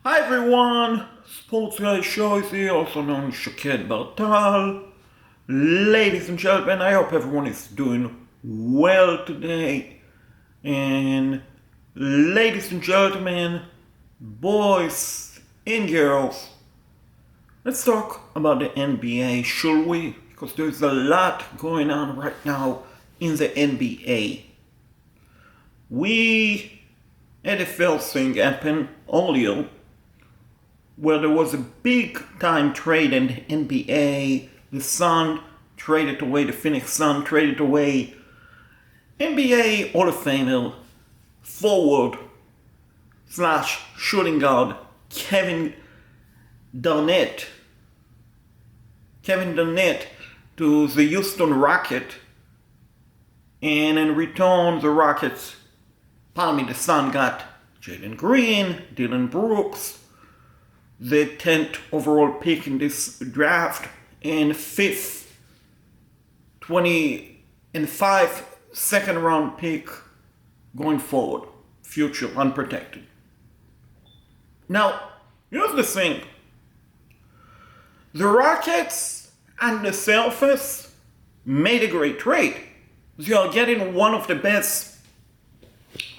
Hi everyone, Sports Guy Show is here, also known as Shaked Bartal. Ladies and gentlemen, I hope everyone is doing well today. And ladies and gentlemen, boys and girls, let's talk about the NBA, shall we? Because there's a lot going on right now in the NBA. We had a first thing happen earlier where there was a big time trade in the NBA. The Phoenix Sun traded away NBA Hall of Famer, forward / shooting guard Kevin Garnett to the Houston Rockets, and in return the Sun got Jalen Green, Dylan Brooks, the 10th overall pick in this draft, and 5th second round pick going forward, future unprotected. Now, here's the thing. The Rockets, on the surface, made a great trade. They are getting one of the best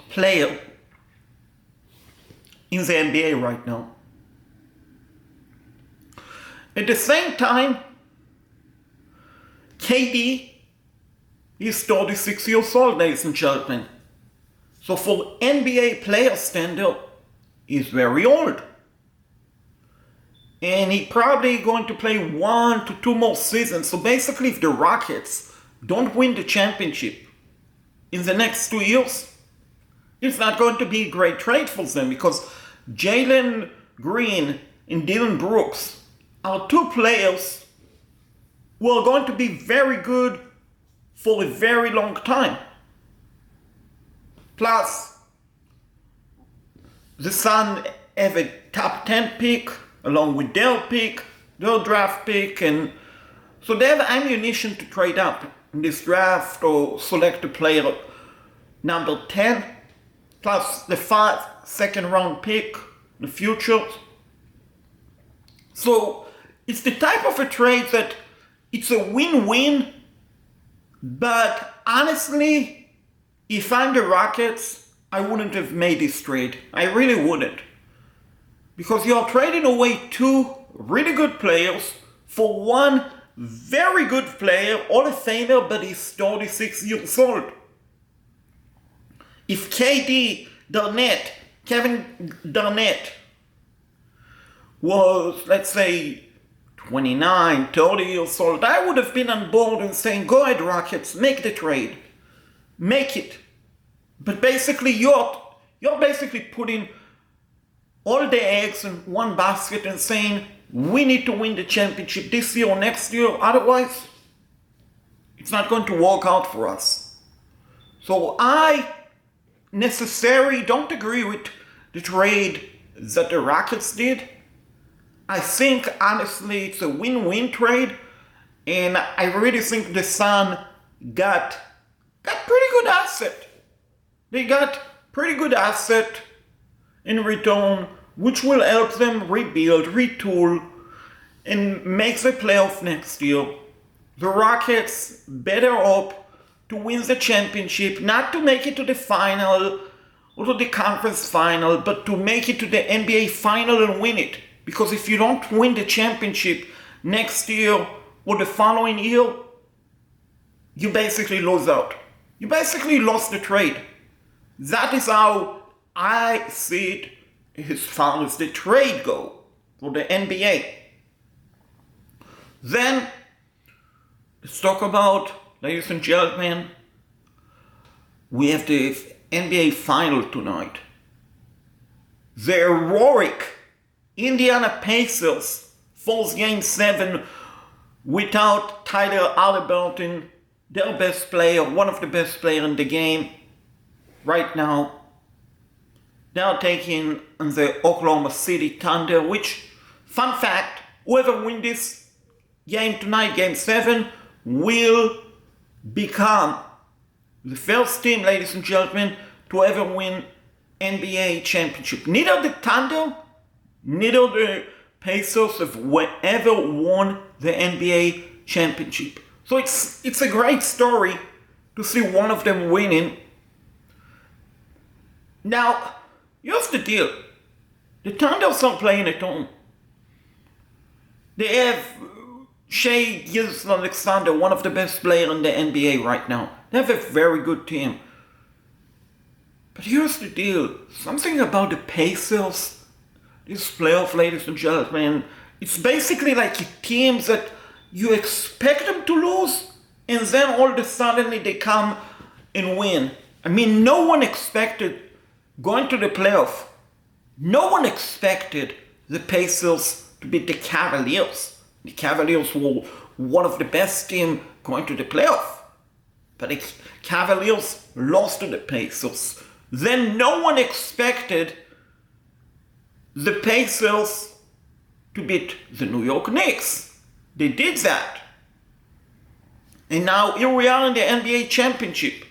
players in the NBA right now. At the same time, KD is 36 years old, ladies and gentlemen. So for NBA player standard, he's very old. And he's probably going to play 1 to 2 more seasons. So basically, if the Rockets don't win the championship in the next 2 years, it's not going to be a great trade for them, because Jalen Green and Dylan Brooks are 2 players who are going to be very good for a very long time. Plus, the Sun have a top 10 pick along with their draft pick, and so they have ammunition to trade up in this draft or select a player number 10, plus the 5th second round pick in the future. So it's the type of a trade that it's a win-win, but honestly, if I'm the Rockets, I wouldn't have made this trade. I really wouldn't. Because you're trading away 2 really good players for 1 very good player, Hall of Famer, but he's 36 years old. If Kevin Garnett was, let's say, 29, 30 years old, I would have been on board and saying, go ahead, Rockets, make the trade. Make it. But basically, you're basically putting all the eggs in one basket and saying, we need to win the championship this year or next year, otherwise, it's not going to work out for us. So I necessarily don't agree with the trade that the Rockets did. I think, honestly, it's a win-win trade, and I really think the Sun got pretty good asset. They got pretty good asset in return, which will help them rebuild, retool, and make the playoff next year. The Rockets better hope to win the championship, not to make it to the final or to the conference final, but to make it to the NBA final and win it. Because if you don't win the championship next year or the following year, you basically lose out. You basically lost the trade. That is how I see it as far as the trade go for the NBA. Then, let's talk about, ladies and gentlemen, we have the NBA final tonight. The heroic Indiana Pacers falls Game 7 without Tyler Halliburton, their best player, one of the best players in the game right now. They are taking the Oklahoma City Thunder, which, fun fact, whoever wins this game tonight, Game 7, will become the first team, ladies and gentlemen, to ever win NBA championship. Neither the Thunder Neither the Pacers have ever won the NBA championship. So it's a great story to see one of them winning. Now, here's the deal. The Thunders are playing at home. They have Shai Gilgeous-Alexander, one of the best players in the NBA right now. They have a very good team. But here's the deal. Something about the Pacers, this playoff, ladies and gentlemen, it's basically like teams that you expect them to lose, and then all of a sudden they come and win. I mean, no one expected going to the playoff. No one expected the Pacers to beat the Cavaliers. The Cavaliers were one of the best teams going to the playoff. But the Cavaliers lost to the Pacers. Then no one expected the Pacers to beat the New York Knicks. They did that. And now here we are in the NBA championship.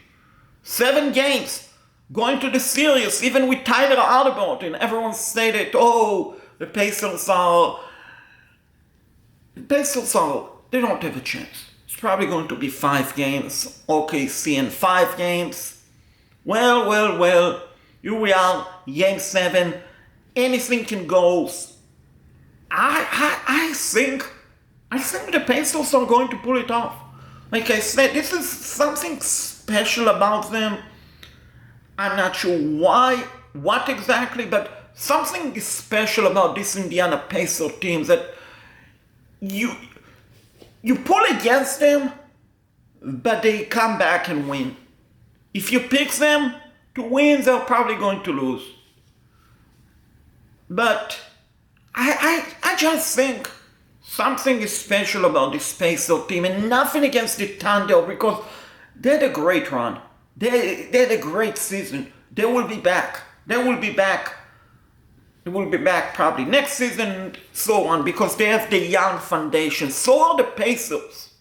7 games. Going to the series, even with Tyler Halliburton. Everyone said that, the Pacers they don't have a chance. It's probably going to be 5 games. OKC in 5 games. Well, here we are, game 7. Anything can go. I think the Pacers are going to pull it off. Like I said, this is something special about them. I'm not sure what exactly, but something is special about this Indiana Pacers team that you pull against them, but they come back and win. If you pick them to win, they're probably going to lose. But I just think something is special about this Pacers team, and nothing against the Thunder, because they had a great run. They had a great season. They will be back. They will be back probably next season and so on, because they have the young foundation. So are the Pacers.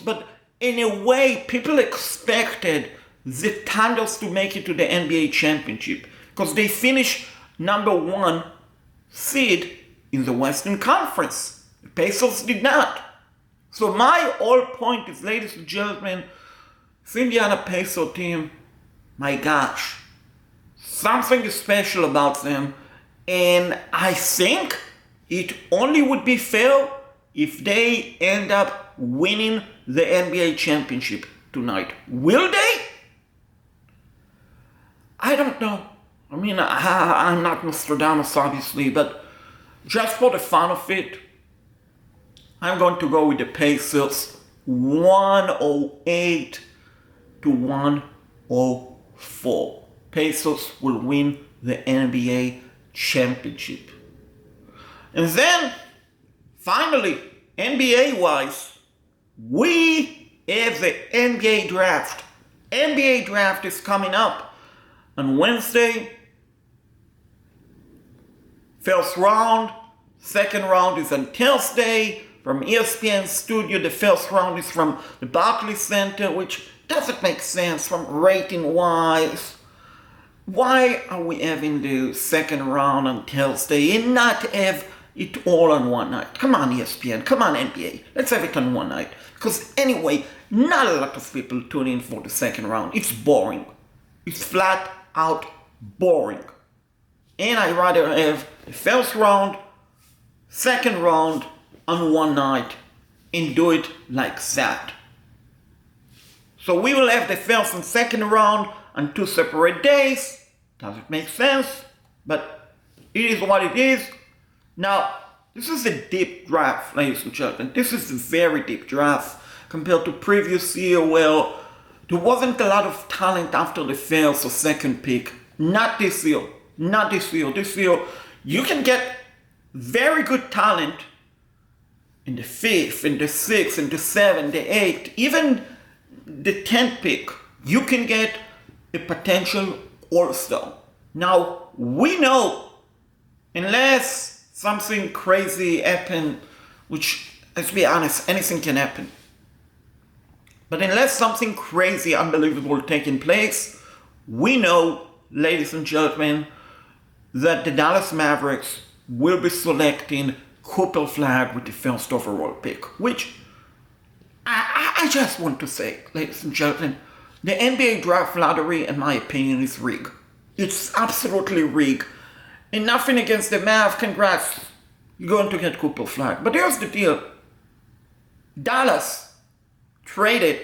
But in a way, people expected the Thunders to make it to the NBA championship, because they finished number 1 seed in the Western Conference. The Pacers did not. So my whole point is, ladies and gentlemen, the Indiana Pacers team, my gosh, something is special about them, and I think it only would be fair if they end up winning the NBA championship tonight. Will they? I don't know. I mean, I'm not Nostradamus, obviously, but just for the fun of it, I'm going to go with the Pacers 108 to 104. Pacers will win the NBA championship. And then, finally, NBA-wise, we have the NBA draft. NBA draft is coming up on Wednesday. First round, second round is on Thursday. From ESPN studio, the first round is from the Barclays Center, which doesn't make sense from rating-wise. Why are we having the second round on Thursday and not have it all on one night? Come on, ESPN. Come on, NBA. Let's have it on one night. Because anyway, not a lot of people tune in for the second round. It's boring. It's flat out boring. And I'd rather have the first round, second round on one night and do it like that. So we will have the first and second round on 2 separate days. Doesn't make sense, but it is what it is. Now, this is a deep draft, ladies and gentlemen. This is a very deep draft compared to previous year where there wasn't a lot of talent after the first or second pick. Not this year. Not this year. This year, you can get very good talent in the 5th, in the 6th, in the 7th, the 8th, even the 10th pick. You can get a potential all-star. Now, we know, unless something crazy happen, which, let's be honest, anything can happen. But unless something crazy, unbelievable taking place, we know, ladies and gentlemen, that the Dallas Mavericks will be selecting Cooper Flag with the first overall pick, which I just want to say, ladies and gentlemen, the NBA draft lottery, in my opinion, is rigged. It's absolutely rigged. And nothing against the Mavs. Congrats. You're going to get Cooper Flag. But here's the deal. Dallas traded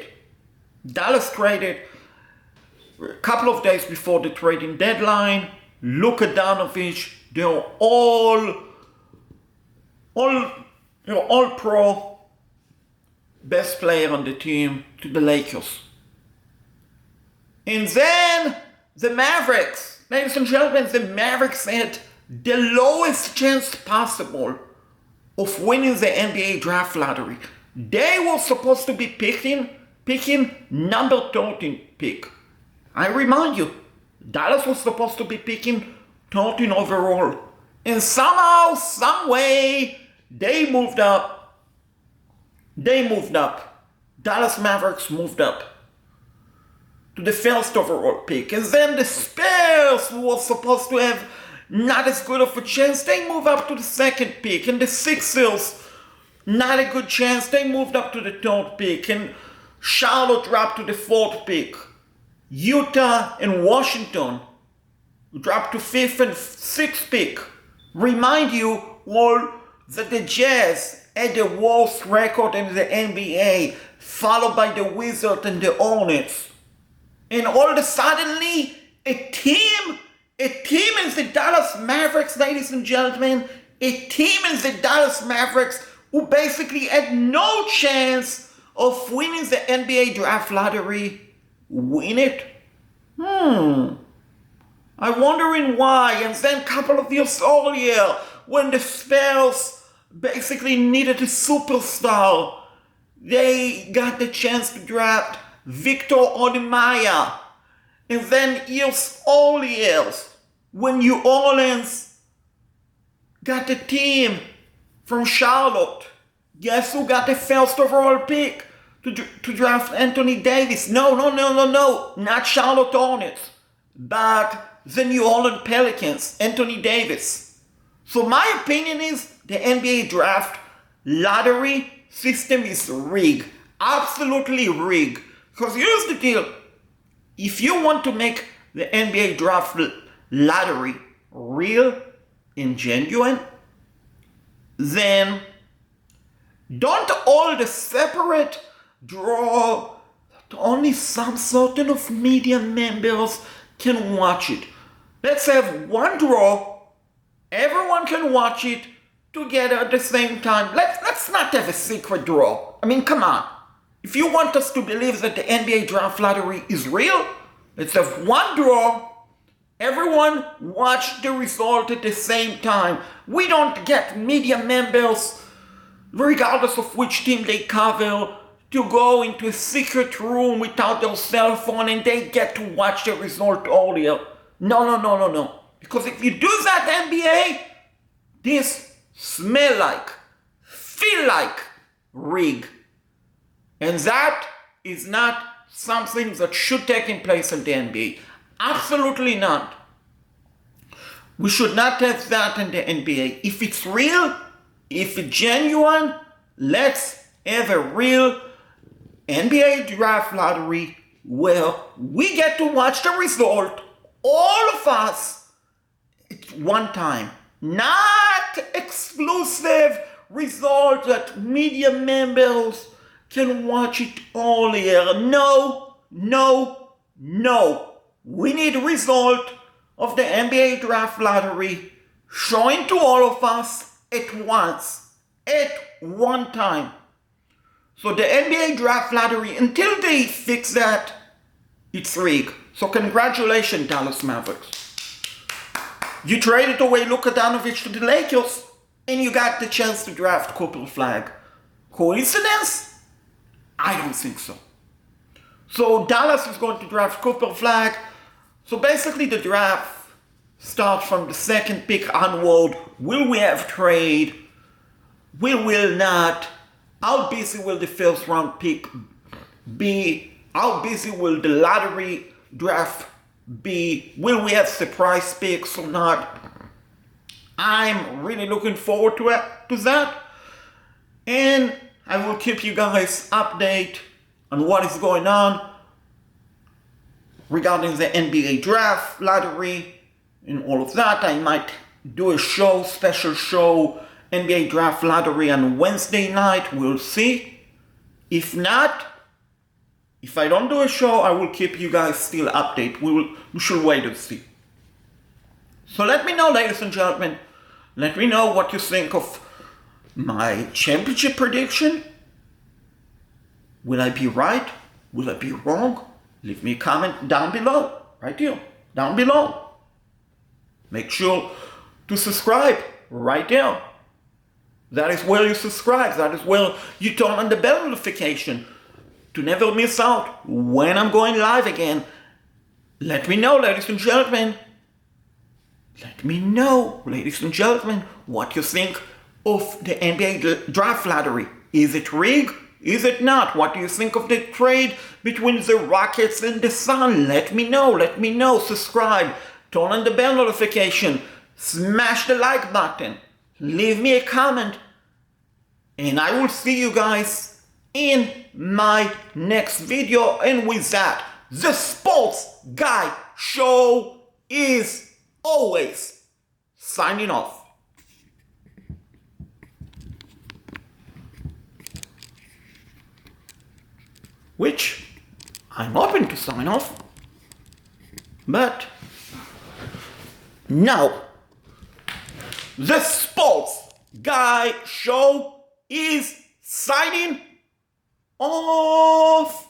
a couple of days before the trading deadline. Luka Doncic, they're all pro, best player on the team, to the Lakers. And then the Mavericks, ladies and gentlemen, the Mavericks had the lowest chance possible of winning the NBA draft lottery. They were supposed to be picking number 13 pick. I remind you, Dallas was supposed to be picking 13 overall. And somehow, some way, they moved up. Dallas Mavericks moved up to the first overall pick. And then the Spurs, who were supposed to have not as good of a chance, they moved up to the second pick. And the Sixers, not a good chance, they moved up to the third pick. And Charlotte dropped to the fourth pick. Utah and Washington dropped to fifth and sixth pick. Remind you all that the Jazz had the worst record in the NBA, followed by the Wizards and the Hornets. And all of a sudden, a team in the Dallas Mavericks, ladies and gentlemen, a team in the Dallas Mavericks who basically had no chance of winning the NBA draft lottery, win it? I'm wondering why. And then a couple of years earlier, when the Spurs basically needed a superstar, they got the chance to draft Victor Odemeyer. And then years earlier, when New Orleans got the team from Charlotte, guess who got the first overall pick to draft Anthony Davis? No, not Charlotte Hornets, but the New Orleans Pelicans, Anthony Davis. So my opinion is the NBA draft lottery system is rigged, absolutely rigged. Because here's the deal, if you want to make the NBA draft lottery real and genuine, then don't all the separate draw that only some certain of media members can watch it. Let's have one draw, everyone can watch it together at the same time. Let's not have a secret draw. I mean, come on. If you want us to believe that the NBA draft lottery is real, let's have one draw, everyone watch the result at the same time. We don't get media members, regardless of which team they cover, to go into a secret room without their cell phone and they get to watch the result earlier. No. Because if you do that, NBA, this smell like, feel like rig. And that is not something that should take in place in the NBA. Absolutely not. We should not have that in the NBA. If it's real, if it's genuine, let's have a real NBA draft lottery where we get to watch the result, all of us, at one time. Not exclusive result that media members can watch it earlier. No. We need a result of the NBA draft lottery showing to all of us at once, at one time. So the NBA draft lottery, until they fix that, it's rigged. So congratulations, Dallas Mavericks. You traded away Luka Doncic to the Lakers, and you got the chance to draft Cooper Flag. Coincidence? I don't think so. So Dallas is going to draft Cooper Flag. So basically the draft starts from the second pick onward. Will we have trade? Will not? How busy will the first round pick be? How busy will the lottery draft be? Will we have surprise picks or not? I'm really looking forward to that. And I will keep you guys updated on what is going on regarding the NBA draft, lottery, and all of that. I might do a special show, NBA draft lottery on Wednesday night. We'll see. If not, if I don't do a show, I will keep you guys still updated. We should wait and see. So let me know, ladies and gentlemen. Let me know what you think of my championship prediction. Will I be right? Will I be wrong? Leave me a comment down below. Right here. Down below. Make sure to subscribe right there. That is where you subscribe. That is where you turn on the bell notification to never miss out when I'm going live again. Let me know, ladies and gentlemen. Let me know, ladies and gentlemen, what you think of the NBA draft lottery. Is it rigged? Is it not? What do you think of the trade between the Rockets and the Sun? Let me know. Let me know. Subscribe. Turn on the bell notification. Smash the like button. Leave me a comment. And I will see you guys in my next video. And with that, the Sports Guy Show is always signing off. Which I'm open to sign off. But now, the Sports Guy Show is signing off.